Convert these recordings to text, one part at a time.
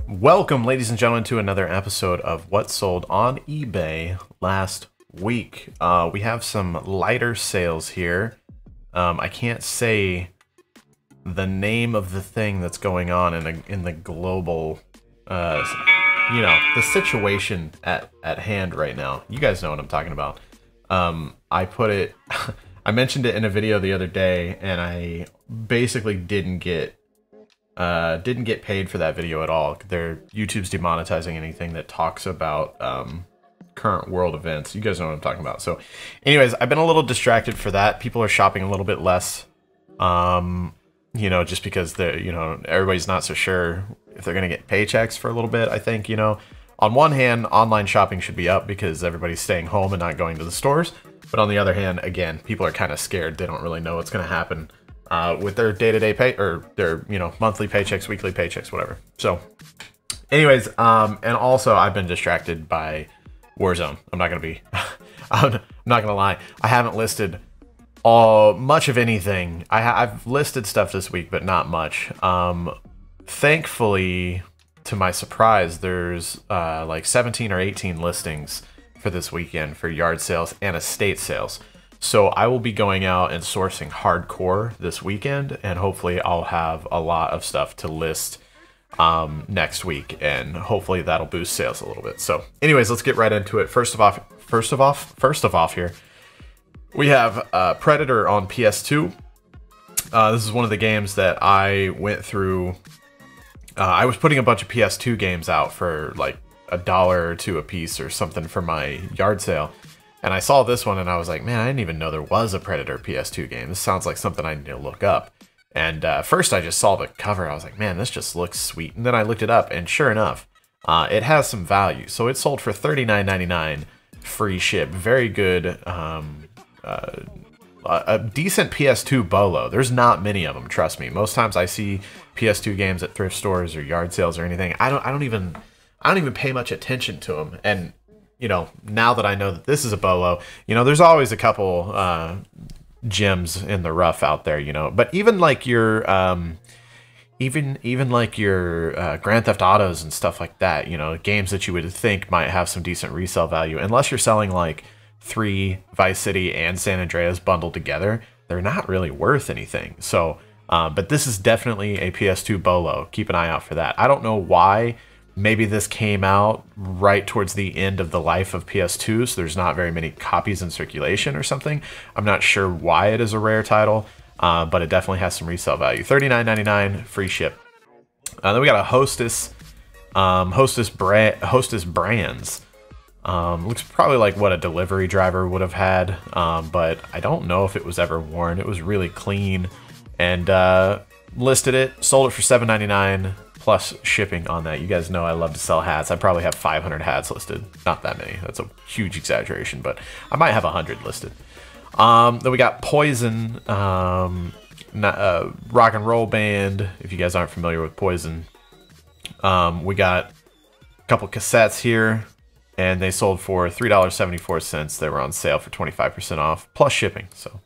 Welcome, ladies and gentlemen, to another episode of What Sold on eBay Last Week. We have some lighter sales here. I can't say the name of the thing that's going on in the global, the situation at hand right now. You guys know what I'm talking about. I mentioned it in a video the other day, and I basically didn't get paid for that video at all. YouTube's demonetizing anything that talks about current world events. You guys know what I'm talking about. So anyways, I've been a little distracted for that. People are shopping a little bit less, just because everybody's not so sure if they're gonna get paychecks for a little bit. I think, on one hand, online shopping should be up because everybody's staying home and not going to the stores. But on the other hand, again, people are kind of scared. They don't really know what's gonna happen with their day-to-day pay, or their monthly paychecks, weekly paychecks, whatever. So anyways, and also I've been distracted by Warzone. I'm not gonna lie, I haven't listed much of anything. I've listed stuff this week, but not much. Thankfully, to my surprise, there's like 17 or 18 listings for this weekend for yard sales and estate sales. So I will be going out and sourcing hardcore this weekend, and hopefully I'll have a lot of stuff to list next week, and hopefully that'll boost sales a little bit. So anyways, let's get right into it. First of off here, we have Predator on PS2. This is one of the games that I went through. I was putting a bunch of PS2 games out for like $1 or $2 a piece or something for my yard sale. And I saw this one and I was like, man, I didn't even know there was a Predator PS2 game. This sounds like something I need to look up. And first I just saw the cover. I was like, man, this just looks sweet. And then I looked it up, and sure enough, it has some value. So it sold for $39.99, free ship. Very good, a decent PS2 bolo. There's not many of them, trust me. Most times I see PS2 games at thrift stores or yard sales or anything. I don't even pay much attention to them. And now that I know that this is a bolo, there's always a couple gems in the rough out there, But even like your even like your Grand Theft Autos and stuff like that, games that you would think might have some decent resale value, unless you're selling like 3 Vice City and San Andreas bundled together, they're not really worth anything. So, but this is definitely a PS2 bolo. Keep an eye out for that. I don't know why. Maybe this came out right towards the end of the life of PS2, so there's not very many copies in circulation or something. I'm not sure why it is a rare title, but it definitely has some resale value. $39.99, free ship. Then we got a Hostess Brands. Looks probably like what a delivery driver would have had, but I don't know if it was ever worn. It was really clean, and listed it, sold it for $7.99. Plus shipping on that. You guys know I love to sell hats. I probably have 500 hats listed. Not that many. That's a huge exaggeration, but I might have 100 listed. Then we got Poison, rock and roll band. If you guys aren't familiar with Poison, we got a couple cassettes here, and they sold for $3.74. They were on sale for 25% off plus shipping. So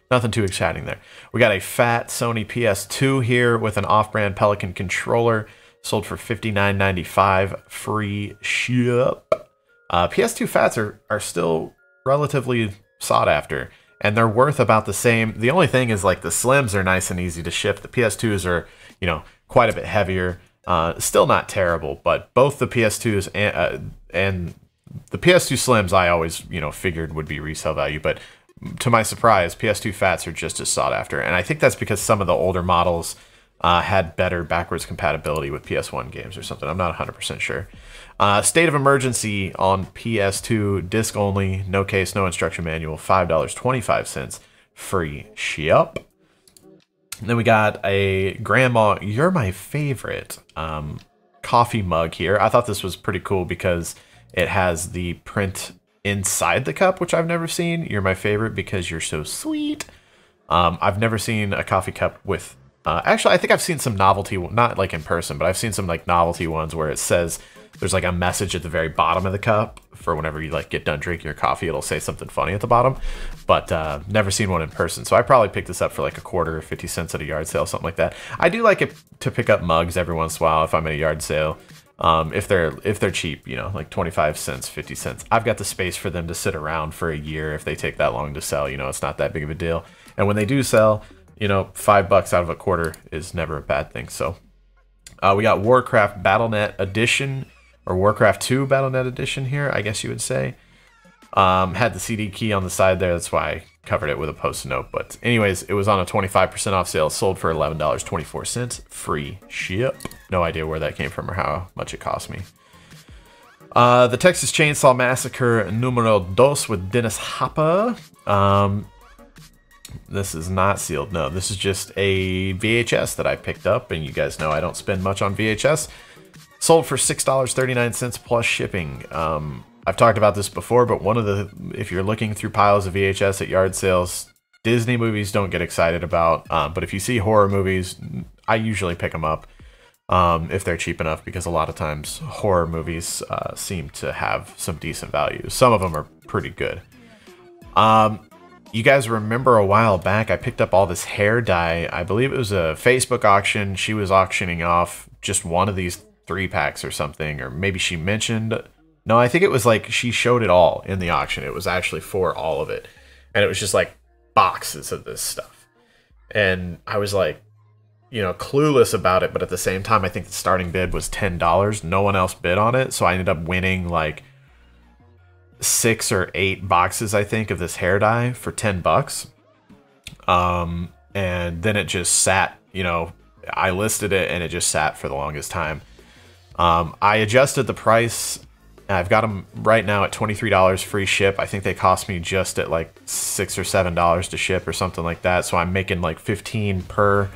nothing too exciting there. We got a fat Sony PS2 here with an off-brand Pelican controller. Sold for $59.95, free ship. PS2 fats are still relatively sought after, and they're worth about the same. The only thing is, like, the slims are nice and easy to ship. The PS2s are, quite a bit heavier. Still not terrible, but both the PS2s and the PS2 slims I always, figured would be resale value, but to my surprise, PS2 fats are just as sought after, and I think that's because some of the older models had better backwards compatibility with PS1 games or something. I'm not 100% sure. State of Emergency on PS2, disc only, no case, no instruction manual, $5.25, free ship. And then we got a Grandma, You're My Favorite coffee mug here. I thought this was pretty cool because it has the print inside the cup, which I've never seen. You're my favorite because you're so sweet. I've never seen a coffee cup with Actually, I think I've seen some novelty, not like in person, but I've seen some like novelty ones where it says there's like a message at the very bottom of the cup for whenever you like get done drinking your coffee, it'll say something funny at the bottom, but never seen one in person. So I probably picked this up for like a quarter or 50 cents at a yard sale, something like that. I do like it to pick up mugs every once in a while if I'm at a yard sale. If they're cheap, you know, like 25 cents, 50 cents. I've got the space for them to sit around for a year if they take that long to sell, you know, it's not that big of a deal. And when they do sell, you know, $5 out of a quarter is never a bad thing. So we got Warcraft Battle.net Edition, or Warcraft 2 Battle.net Edition here, I guess you would say. Had the CD key on the side there, that's why I covered it with a post-it note. But anyways, it was on a 25% off sale, sold for $11.24, free ship. No idea where that came from or how much it cost me. The Texas Chainsaw Massacre Numero 2 with Dennis Hopper. This is not sealed, no. This is just a VHS that I picked up, and you guys know I don't spend much on VHS. Sold for $6.39 plus shipping. I've talked about this before, but if you're looking through piles of VHS at yard sales, Disney movies don't get excited about, but if you see horror movies, I usually pick them up if they're cheap enough, because a lot of times horror movies seem to have some decent value. Some of them are pretty good. You guys remember a while back, I picked up all this hair dye. I believe it was a Facebook auction. She was auctioning off just one of these 3-packs or something, or maybe she mentioned... No, I think it was like she showed it all in the auction. It was actually for all of it. And it was just like boxes of this stuff. And I was like, you know, clueless about it. But at the same time, I think the starting bid was $10. No one else bid on it. So I ended up winning like 6 or 8 boxes, I think, of this hair dye for $10. And then it just sat, you know, I listed it and it just sat for the longest time. I adjusted the price. I've got them right now at $23 free ship. I think they cost me just at like $6 or $7 to ship or something like that. So I'm making like 15 per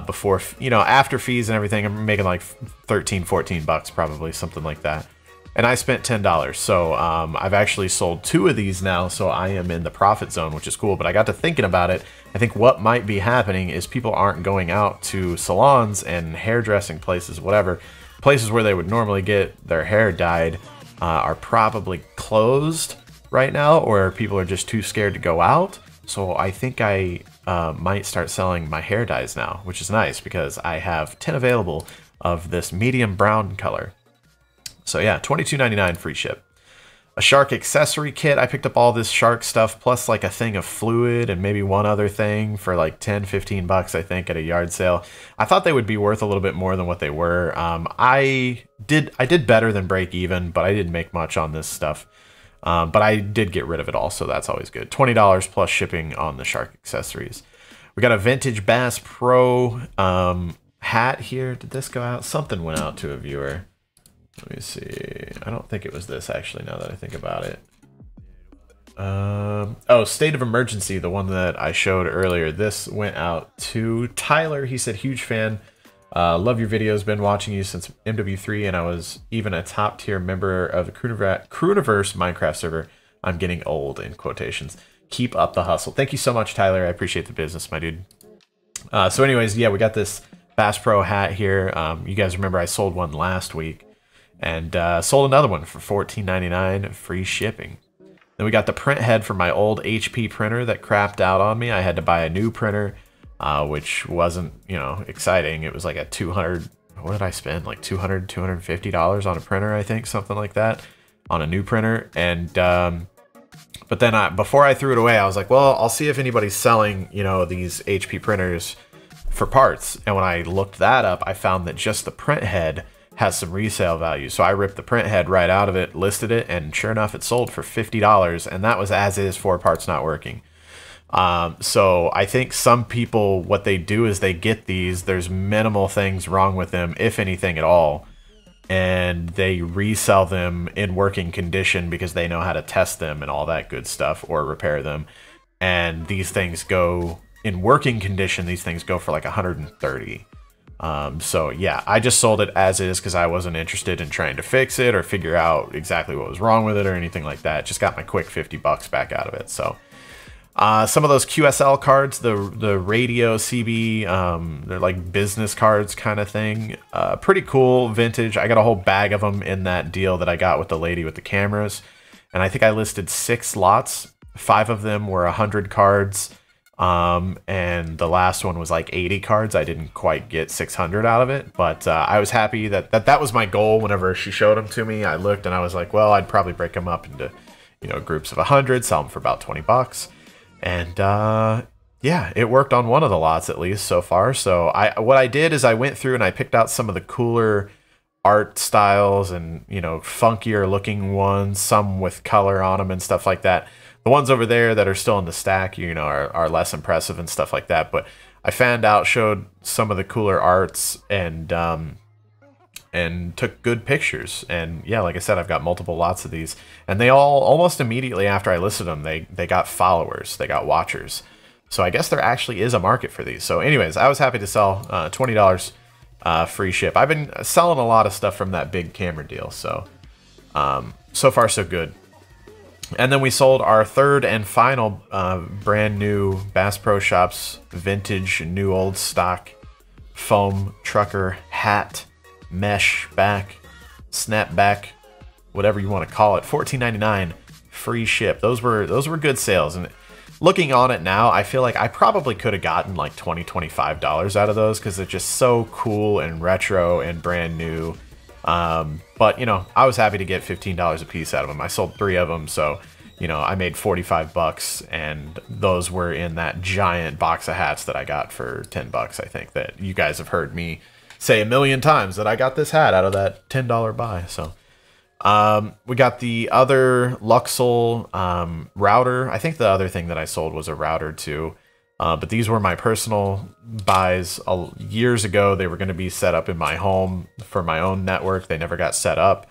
before, you know, after fees and everything. I'm making like 13, 14 bucks probably, something like that. And I spent $10. So I've actually sold 2 of these now. So I am in the profit zone, which is cool. But I got to thinking about it. I think what might be happening is people aren't going out to salons and hairdressing places, whatever. Places where they would normally get their hair dyed are probably closed right now, or people are just too scared to go out. So I think I might start selling my hair dyes now, which is nice because I have 10 available of this medium brown color. So yeah, $22.99 free ship. A shark accessory kit. I picked up all this shark stuff plus like a thing of fluid and maybe one other thing for like 10, 15 bucks, I think, at a yard sale. I thought they would be worth a little bit more than what they were. I did better than break even, but I didn't make much on this stuff. But I did get rid of it all, so that's always good. $20 plus shipping on the shark accessories. We got a vintage Bass Pro hat here. Did this go out? Something went out to a viewer. Let me see. I don't think it was this, actually, now that I think about it. Oh, State of Emergency, the one that I showed earlier. This went out to Tyler. He said, huge fan. Love your videos. Been watching you since MW3, and I was even a top-tier member of the Crooniverse Minecraft server. I'm getting old, in quotations. Keep up the hustle. Thank you so much, Tyler. I appreciate the business, my dude. So anyways, yeah, we got this Bass Pro hat here. You guys remember I sold one last week. And sold another one for $14.99, free shipping. Then we got the print head from my old HP printer that crapped out on me. I had to buy a new printer, which wasn't, you know, exciting. It was like a what did I spend? Like $200, $250 on a printer, I think, something like that, on a new printer. And but then before I threw it away, I was like, well, I'll see if anybody's selling, you know, these HP printers for parts. And when I looked that up, I found that just the print head has some resale value. So I ripped the print head right out of it, listed it, and sure enough, it sold for $50, and that was as is, 4 parts not working. So I think some people, what they do is they get these, there's minimal things wrong with them, if anything at all, and they resell them in working condition because they know how to test them and all that good stuff, or repair them. And these things go, in working condition, these things go for like $130. So yeah, I just sold it as is because I wasn't interested in trying to fix it or figure out exactly what was wrong with it or anything like that. Just got my quick 50 bucks back out of it. So Some of those QSL cards, the radio CB, they're like business cards kind of thing. Pretty cool, vintage. I got a whole bag of them in that deal that I got with the lady with the cameras. And I think I listed 6 lots. 5 of them were 100 cards. And the last one was like 80 cards. I didn't quite get 600 out of it, but I was happy that was my goal. Whenever she showed them to me, I looked and I was like, well, I'd probably break them up into, you know, groups of 100, sell them for about 20 bucks. And yeah, it worked on one of the lots at least so far. So what I did is I went through and I picked out some of the cooler art styles and, you know, funkier looking ones, some with color on them and stuff like that. The ones over there that are still in the stack, you know, are less impressive and stuff like that. But I showed some of the cooler arts and took good pictures. And yeah, like I said, I've got multiple lots of these, and they all almost immediately after I listed them, they got followers, they got watchers. So I guess there actually is a market for these. So anyways, I was happy to sell $20 free ship. I've been selling a lot of stuff from that big camera deal. So so far so good. And then we sold our third and final brand new Bass Pro Shops vintage new old stock foam trucker hat, mesh back, snapback, whatever you want to call it. $14.99 free ship. Those were good sales. And looking on it now, I feel like I probably could have gotten like $20, $25 out of those because they're just so cool and retro and brand new. But you know, I was happy to get $15 a piece out of them. I sold 3 of them, so you know, I made 45 bucks, and those were in that giant box of hats that I got for 10 bucks. I think that you guys have heard me say a million times that I got this hat out of that $10 buy. So we got the other Qsl router. I think the other thing that I sold was a router too. But these were my personal buys years ago. They were going to be set up in my home for my own network. They never got set up,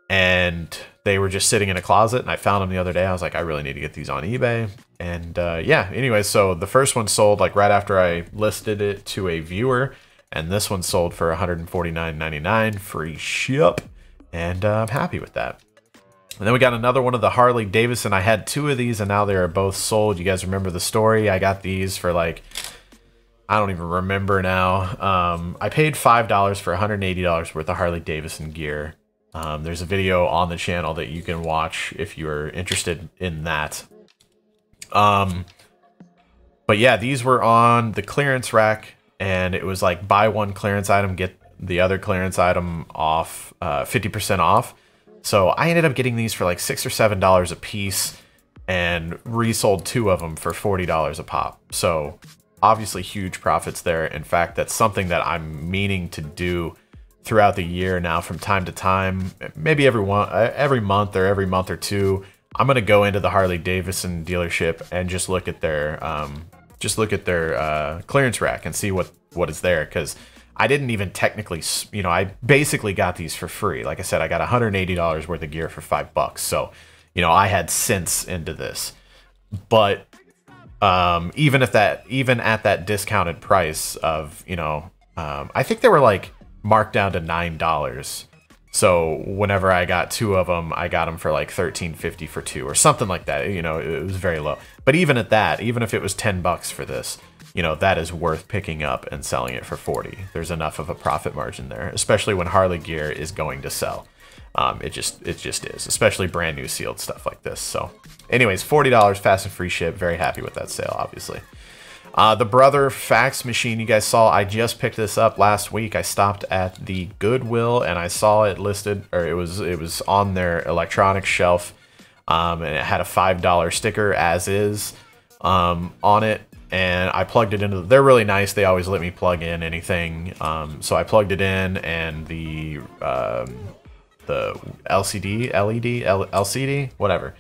and they were just sitting in a closet, and I found them the other day. I was like, I really need to get these on eBay. And yeah, anyway, so the first one sold like right after I listed it to a viewer, and this one sold for $149.99 free ship, and I'm happy with that. And then we got another one of the Harley Davidson. I had 2 of these, and now they are both sold. You guys remember the story? I got these for like, I don't even remember now. I paid $5 for $180 worth of Harley Davidson gear. There's a video on the channel that you can watch if you're interested in that. But yeah, these were on the clearance rack, and it was like buy one clearance item, get the other clearance item off, 50% off. So I ended up getting these for like $6 or $7 a piece, and resold 2 of them for $40 a pop. So obviously huge profits there. In fact, that's something that I'm meaning to do throughout the year now from time to time. Maybe every month or every month or 2, I'm gonna go into the Harley Davidson dealership and just look at their clearance rack and see what is there, because I didn't even technically, you know, I basically got these for free. Like I said, I got $180 worth of gear for $5. So, you know, I had sense into this. But even at that discounted price of, you know, I think they were like marked down to $9. So whenever I got 2 of them, I got them for like $13.50 for 2 or something like that. You know, it was very low. But even at that, even if it was $10 for this, you know, that is worth picking up and selling it for 40. There's enough of a profit margin there, especially when Harley gear is going to sell. It just is, especially brand new sealed stuff like this. So anyways, $40 fast and free ship. Very happy with that sale, obviously. The Brother fax machine you guys saw, I just picked this up last week. I stopped at the Goodwill and I saw it listed, or it was on their electronics shelf, and it had a $5 sticker as is on it. And I plugged it into, they're really nice. They always let me plug in anything. So I plugged it in, and the LCD, whatever.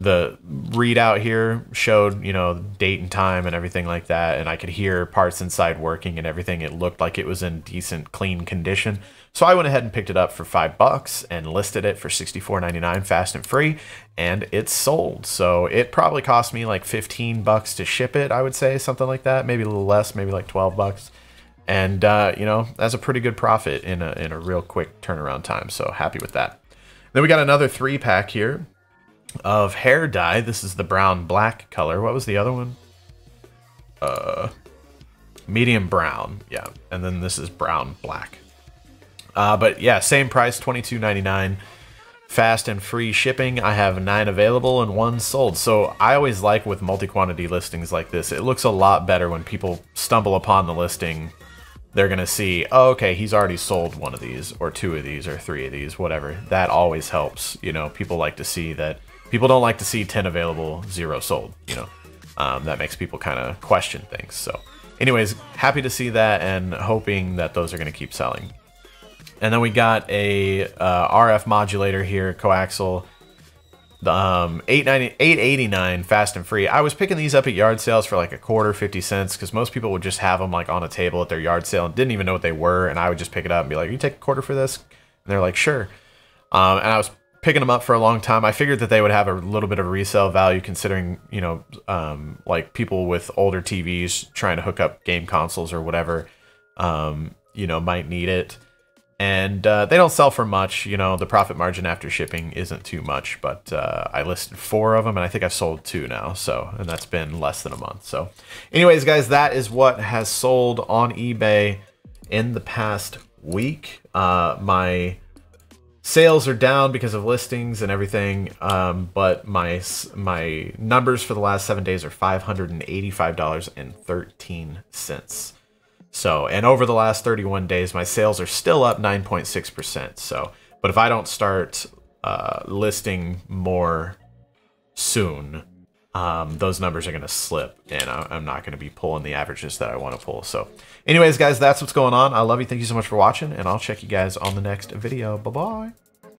The readout here showed, you know, date and time and everything like that. And I could hear parts inside working and everything. It looked like it was in decent, clean condition. So I went ahead and picked it up for $5 and listed it for $64.99 fast and free, and it's sold. So it probably cost me like $15 to ship it, I would say, something like that, maybe a little less, maybe like $12. And you know, that's a pretty good profit in a real quick turnaround time. So happy with that. Then we got another 3-pack here. of hair dye. This is the brown black color. What was the other one? Medium brown. Yeah, and then this is brown black. But yeah, same price, $22.99. Fast and free shipping. I have 9 available and 1 sold. So I always like with multi-quantity listings like this, it looks a lot better when people stumble upon the listing. They're going to see, oh, okay, he's already sold 1 of these or 2 of these or 3 of these, whatever. That always helps. You know, people like to see that. People don't like to see 10 available, 0 sold, you know. That makes people kind of question things. So anyways, happy to see that and hoping that those are going to keep selling. And then we got a RF modulator here, coaxial, $8.89 fast and free. I was picking these up at yard sales for like a quarter, 50 cents, because most people would just have them like on a table at their yard sale and didn't even know what they were. And I would just pick it up and be like, "You take a quarter for this?" And they're like, "Sure." And I was picking them up for a long time. I figured that they would have a little bit of resale value, considering, you know, like people with older TVs trying to hook up game consoles or whatever, you know, might need it. And they don't sell for much. You know, the profit margin after shipping isn't too much, but I listed 4 of them, and I think I've sold 2 now. So, and that's been less than a month. So anyways, guys, that is what has sold on eBay in the past week. My sales are down because of listings and everything, but my numbers for the last 7 days are $585.13. So, and over the last 31 days, my sales are still up 9.6%. So, but if I don't start listing more soon, those numbers are going to slip, and I'm not going to be pulling the averages that I want to pull. So anyways, guys, that's what's going on. I love you. Thank you so much for watching, and I'll check you guys on the next video. Bye-bye.